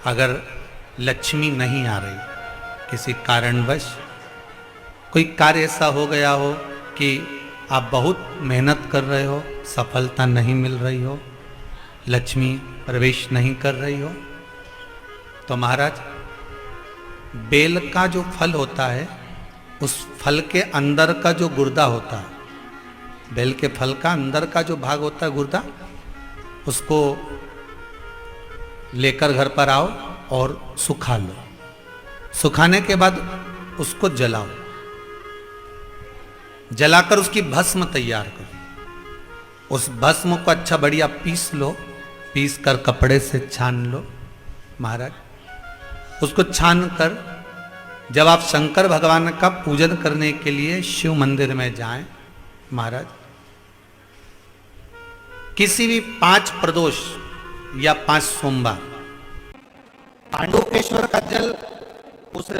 अगर लक्ष्मी नहीं आ रही, किसी कारणवश कोई कार्य ऐसा हो गया हो कि आप बहुत मेहनत कर रहे हो, सफलता नहीं मिल रही हो, लक्ष्मी प्रवेश नहीं कर रही हो, तो महाराज बेल का जो फल होता है, उस फल के अंदर का जो गुर्दा होता है, बेल के फल का अंदर का जो भाग होता है गुर्दा, उसको लेकर घर पर आओ और सुखा लो। सुखाने के बाद उसको जलाओ, जलाकर उसकी भस्म तैयार करो। उस भस्म को अच्छा बढ़िया पीस लो, पीस कर कपड़े से छान लो। महाराज उसको छान कर जब आप शंकर भगवान का पूजन करने के लिए शिव मंदिर में जाएं, महाराज किसी भी 5 प्रदोष या 5 सोमवार पांडुकेश्वर का जल उस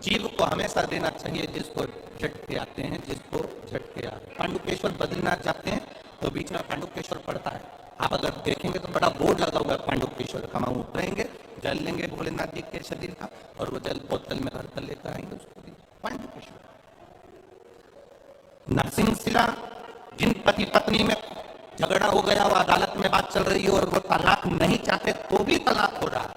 जीव को हमेशा देना चाहिए जिसको झटके आते हैं, जिसको झटके आते हैं। पांडुकेश्वर बद्रीनाथ जाते हैं तो बीच में पांडुकेश्वर पड़ता है, आप अगर देखेंगे तो बड़ा बोर्ड लगा हुआ है पांडुकेश्वर का। वहां उतरेंगे, जल लेंगे भोलेनाथ जी के शरीर का और वो जल बोतल में घर पर लेकर आएंगे उसको पांडुकेश्वर। नरसिंहशिला, जिन पति पत्नी में झगड़ा हो गया, वो अदालत में बात चल रही है और वो तलाक नहीं चाहते तो भी तलाक हो रहा है,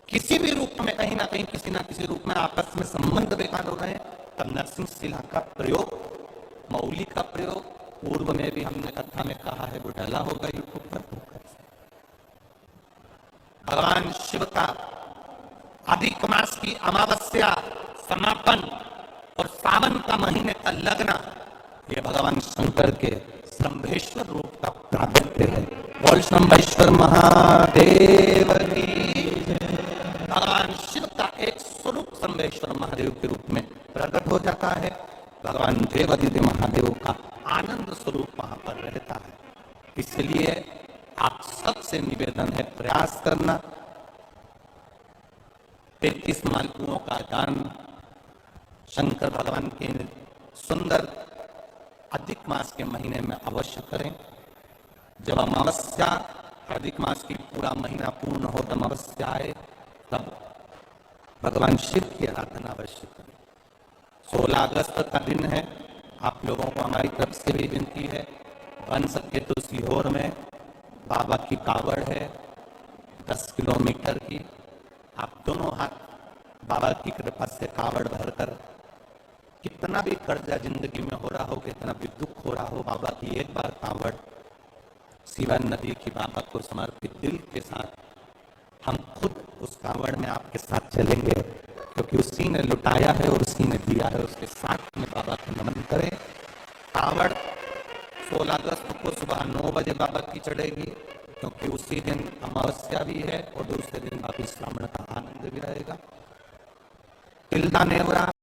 किसी भी रूप में कहीं ना कहीं किसी ना किसी रूप में आपस में संबंध बेकार हो रहे हैं, तब नरसिंहशिला का प्रयोग, मौली का प्रयोग पूर्व में भी हमने कथा में कहा है, वो डाला होगा यूट्यूब पर। भगवान शिव का अधिक मास की अमावस्या समापन और सावन का महीने का लग्न, ये भगवान शंकर के शंभेश्वर रूप का प्रागट्य है। बोल शंभेश्वर महादेव की। भगवान शिव का एक स्वरूप शंभेश्वर महादेव के रूप में प्रकट हो जाता है। भगवान देवादिदेव महादेव का आनंद स्वरूप वहां पर रहता है। इसलिए आप सबसे निवेदन है, प्रयास करना 33 मालपुओं का दान शंकर भगवान के सुंदर अधिक मास के महीने में अवश्य करें। जब अमावस्या अधिक मास की पूरा महीना पूर्ण हो, तब अमावस्या आए, तब भगवान शिव की आराधना अवश्य करें। 16 अगस्त का दिन है, आप लोगों को हमारी तरफ से भी विनती है, बन सके तो सीहोर में बाबा की कावड़ है 10 किलोमीटर की, आप दोनों हाथ बाबा की कृपा से कावड़ भरकर, कितना भी कर्जा जिंदगी में हो रहा हो, कितना भी दुख हो रहा हो, बाबा की एक बार कावड़ सीवन नदी की बाबा को समर्पित दिल के साथ हम खुद उस कावड़ में आपके साथ चलेंगे, क्योंकि उसी ने लुटाया है और उसी ने दिया है, उसके साथ में बाबा को नमन करें। कावड़ 16 अगस्त को सुबह 9 बजे बाबा की चढ़ेगी, क्योंकि उसी दिन अमावस्या भी है और दूसरे दिन बाकी श्रावण का आनंद भी रहेगा। तिल्दा नेवरा